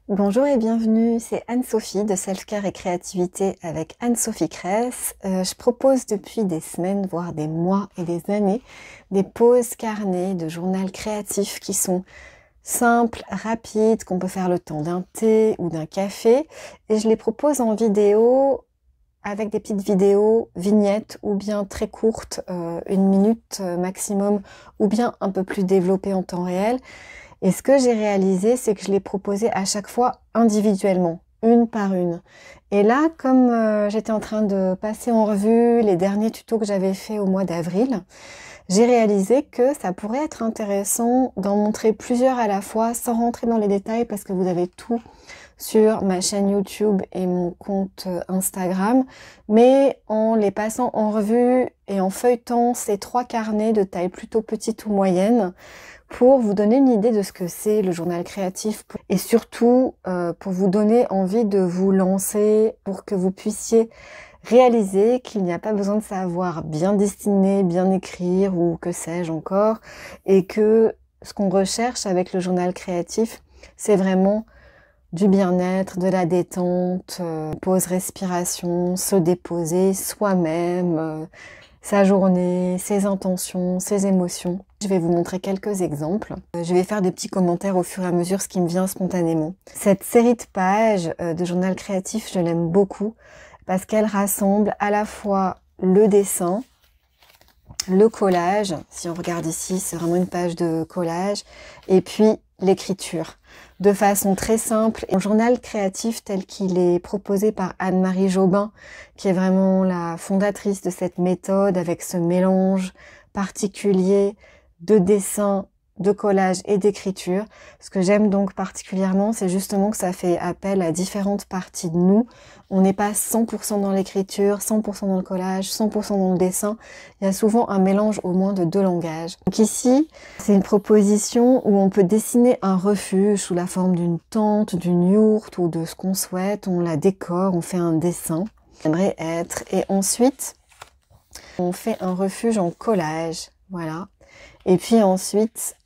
Bonjour et bienvenue, c'est Anne-Sophie de Self-Care et Créativité avec Anne-Sophie Cress. Je propose depuis des semaines, voire des mois et des années, des pauses carnet de journal créatif qui sont simples, rapides, qu'on peut faire le temps d'un thé ou d'un café. Et je les propose en vidéo avec des petites vidéos, vignettes ou bien très courtes, 1 minute maximum, ou bien un peu plus développées en temps réel. Et ce que j'ai réalisé, c'est que je l'ai proposé à chaque fois individuellement, une par une. Et là, comme j'étais en train de passer en revue les derniers tutos que j'avais fait au mois d'avril, j'ai réalisé que ça pourrait être intéressant d'en montrer plusieurs à la fois sans rentrer dans les détails parce que vous avez tout sur ma chaîne YouTube et mon compte Instagram, mais en les passant en revue et en feuilletant ces 3 carnets de taille plutôt petite ou moyenne, pour vous donner une idée de ce que c'est le journal créatif et surtout pour vous donner envie de vous lancer, pour que vous puissiez réaliser qu'il n'y a pas besoin de savoir bien dessiner, bien écrire ou que sais-je encore, et que ce qu'on recherche avec le journal créatif, c'est vraiment du bien-être, de la détente, pause respiration, se déposer soi-même, sa journée, ses intentions, ses émotions. Je vais vous montrer quelques exemples. Je vais faire des petits commentaires au fur et à mesure, ce qui me vient spontanément. Cette série de pages de journal créatif, je l'aime beaucoup parce qu'elle rassemble à la fois le dessin, le collage, si on regarde ici, c'est vraiment une page de collage, et puis l'écriture, de façon très simple. Un journal créatif tel qu'il est proposé par Anne-Marie Jobin, qui est vraiment la fondatrice de cette méthode, avec ce mélange particulier de dessin, de collage et d'écriture. Ce que j'aime donc particulièrement, c'est justement que ça fait appel à différentes parties de nous. On n'est pas 100% dans l'écriture, 100% dans le collage, 100% dans le dessin. Il y a souvent un mélange au moins de 2 langages. Donc ici, c'est une proposition où on peut dessiner un refuge sous la forme d'une tente, d'une yourte ou de ce qu'on souhaite. On la décore, on fait un dessin. J'aimerais être. Et ensuite, on fait un refuge en collage. Voilà. Et puis ensuite,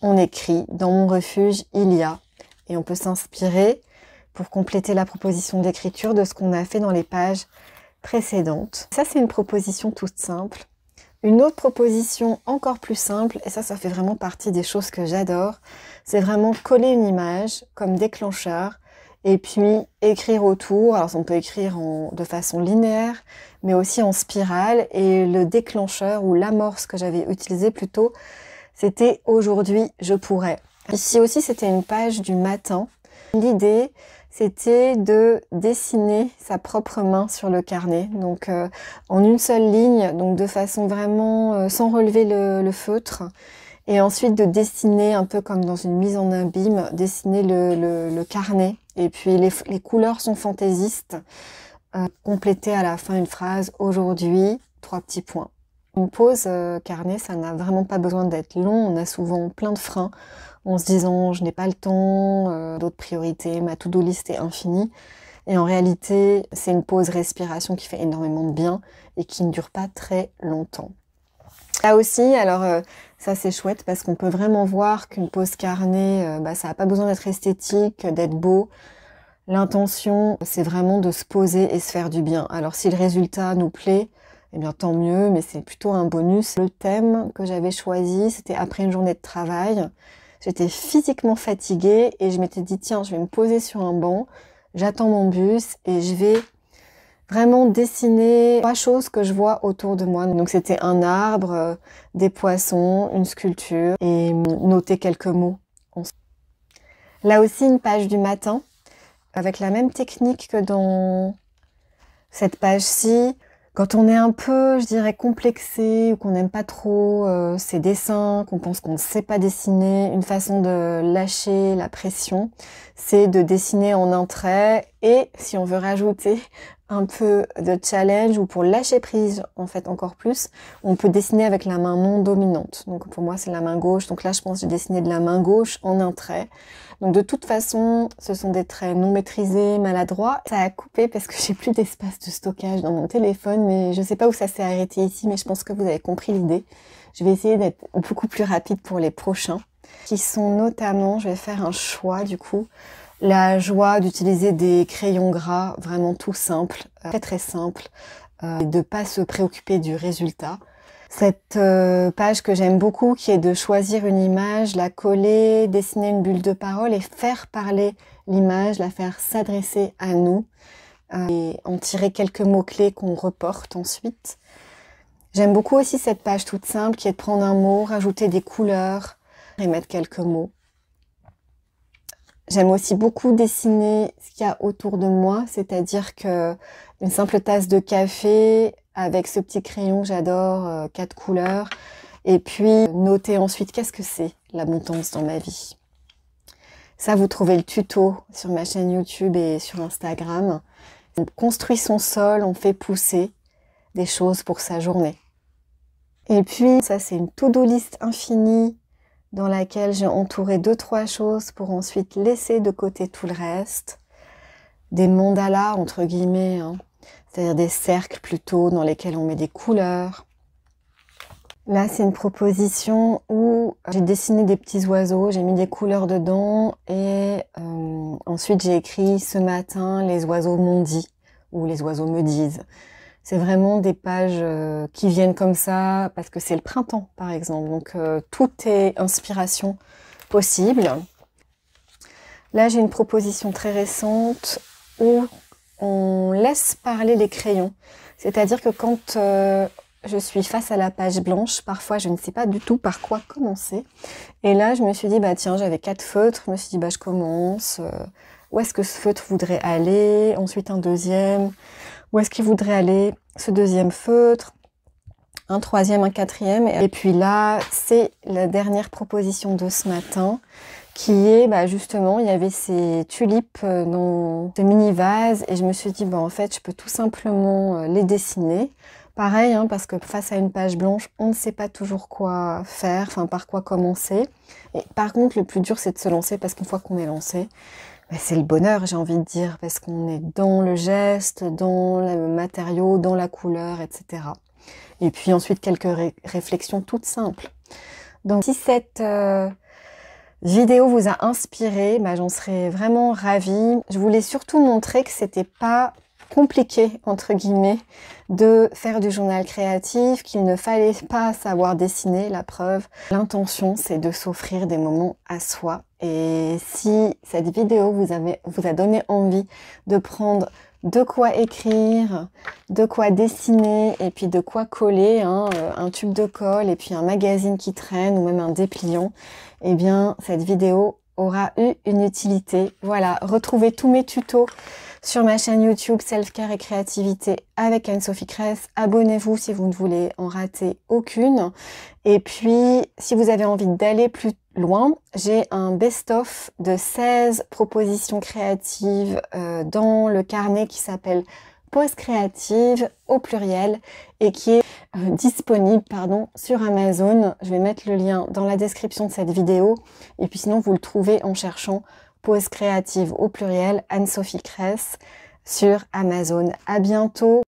on écrit « Dans mon refuge, il y a ». Et on peut s'inspirer pour compléter la proposition d'écriture de ce qu'on a fait dans les pages précédentes. Ça, c'est une proposition toute simple. Une autre proposition encore plus simple, et ça fait vraiment partie des choses que j'adore, c'est vraiment coller une image comme déclencheur et puis écrire autour. Alors on peut écrire de façon linéaire, mais aussi en spirale. Et le déclencheur ou l'amorce que j'avais utilisé plutôt, c'était « Aujourd'hui, je pourrais ». Ici aussi, c'était une page du matin. L'idée, c'était de dessiner sa propre main sur le carnet, donc en une seule ligne, donc de façon vraiment sans relever le feutre, et ensuite de dessiner un peu comme dans une mise en abîme, dessiner le carnet, et puis les couleurs sont fantaisistes, compléter à la fin une phrase « Aujourd'hui, 3 petits points ». Une pause carnet, ça n'a vraiment pas besoin d'être long, on a souvent plein de freins, en se disant je n'ai pas le temps, d'autres priorités, ma to-do list est infinie. Et en réalité, c'est une pause respiration qui fait énormément de bien et qui ne dure pas très longtemps. Là aussi, alors ça c'est chouette parce qu'on peut vraiment voir qu'une pause carnet, ça n'a pas besoin d'être esthétique, d'être beau. L'intention, c'est vraiment de se poser et se faire du bien. Alors si le résultat nous plaît, eh bien tant mieux, mais c'est plutôt un bonus. Le thème que j'avais choisi, c'était après une journée de travail. J'étais physiquement fatiguée et je m'étais dit tiens, je vais me poser sur un banc, j'attends mon bus et je vais vraiment dessiner 3 choses que je vois autour de moi. Donc c'était un arbre, des poissons, une sculpture et noter quelques mots. Là aussi une page du matin avec la même technique que dans cette page-ci. Quand on est un peu, je dirais, complexé ou qu'on n'aime pas trop ces dessins, qu'on pense qu'on ne sait pas dessiner, une façon de lâcher la pression, c'est de dessiner en un trait. Et si on veut rajouter un peu de challenge ou pour lâcher prise, en fait, encore plus, on peut dessiner avec la main non dominante. Donc pour moi, c'est la main gauche. Donc là, je pense que j'ai dessiné de la main gauche en un trait. Donc de toute façon, ce sont des traits non maîtrisés, maladroits. Ça a coupé parce que j'ai plus d'espace de stockage dans mon téléphone, mais je sais pas où ça s'est arrêté ici, mais je pense que vous avez compris l'idée. Je vais essayer d'être beaucoup plus rapide pour les prochains, qui sont notamment, je vais faire un choix du coup, La joie d'utiliser des crayons gras, vraiment tout simple, très très simple, et de pas se préoccuper du résultat. Cette page que j'aime beaucoup, qui est de choisir une image, la coller, dessiner une bulle de parole et faire parler l'image, la faire s'adresser à nous, et en tirer quelques mots-clés qu'on reporte ensuite. J'aime beaucoup aussi cette page toute simple qui est de prendre un mot, rajouter des couleurs et mettre quelques mots. J'aime aussi beaucoup dessiner ce qu'il y a autour de moi, c'est-à-dire que une simple tasse de café avec ce petit crayon que j'adore, 4 couleurs, et puis noter ensuite qu'est-ce que c'est l'abondance dans ma vie. Ça, vous trouvez le tuto sur ma chaîne YouTube et sur Instagram. On construit son sol, on fait pousser des choses pour sa journée. Et puis, ça, c'est une to-do list infinie dans laquelle j'ai entouré 2-3 choses pour ensuite laisser de côté tout le reste. Des mandalas, entre guillemets, hein, c'est-à-dire des cercles plutôt dans lesquels on met des couleurs. Là, c'est une proposition où j'ai dessiné des petits oiseaux, j'ai mis des couleurs dedans et ensuite j'ai écrit « Ce matin, les oiseaux m'ont dit » ou « Les oiseaux me disent ». C'est vraiment des pages qui viennent comme ça parce que c'est le printemps, par exemple. Donc, tout est inspiration possible. Là, j'ai une proposition très récente où on laisse parler les crayons. C'est-à-dire que quand je suis face à la page blanche, parfois, je ne sais pas du tout par quoi commencer. Et là, je me suis dit, bah tiens, j'avais 4 feutres. Je me suis dit, bah je commence. Où est-ce que ce feutre voudrait aller? Ensuite, un deuxième. Où est-ce qu'il voudrait aller ce deuxième feutre, un troisième, un quatrième. Et puis là, c'est la dernière proposition de ce matin qui est, bah justement, il y avait ces tulipes dans ce mini vase et je me suis dit, bah en fait, je peux tout simplement les dessiner. Pareil, hein, parce que face à une page blanche, on ne sait pas toujours quoi faire, enfin par quoi commencer. Et par contre, le plus dur, c'est de se lancer parce qu'une fois qu'on est lancé, c'est le bonheur, j'ai envie de dire, parce qu'on est dans le geste, dans le matériau, dans la couleur, etc. Et puis ensuite, quelques réflexions toutes simples. Donc, si cette vidéo vous a inspiré, j'en serais vraiment ravie. Je voulais surtout montrer que c'était pas compliqué, entre guillemets, de faire du journal créatif, qu'il ne fallait pas savoir dessiner, la preuve. L'intention, c'est de s'offrir des moments à soi. Et si cette vidéo vous a donné envie de prendre de quoi écrire, de quoi dessiner et puis de quoi coller, hein, un tube de colle et puis un magazine qui traîne ou même un dépliant, eh bien cette vidéo aura eu une utilité. Voilà, retrouvez tous mes tutos sur ma chaîne YouTube Self-Care et Créativité avec Anne-Sophie Cress. Abonnez-vous si vous ne voulez en rater aucune. Et puis, si vous avez envie d'aller plus loin, j'ai un best-of de 16 propositions créatives dans le carnet qui s'appelle Pause créative au pluriel et qui est disponible sur Amazon. Je vais mettre le lien dans la description de cette vidéo et puis sinon vous le trouvez en cherchant Pause créative au pluriel Anne-Sophie Cress sur Amazon. À bientôt.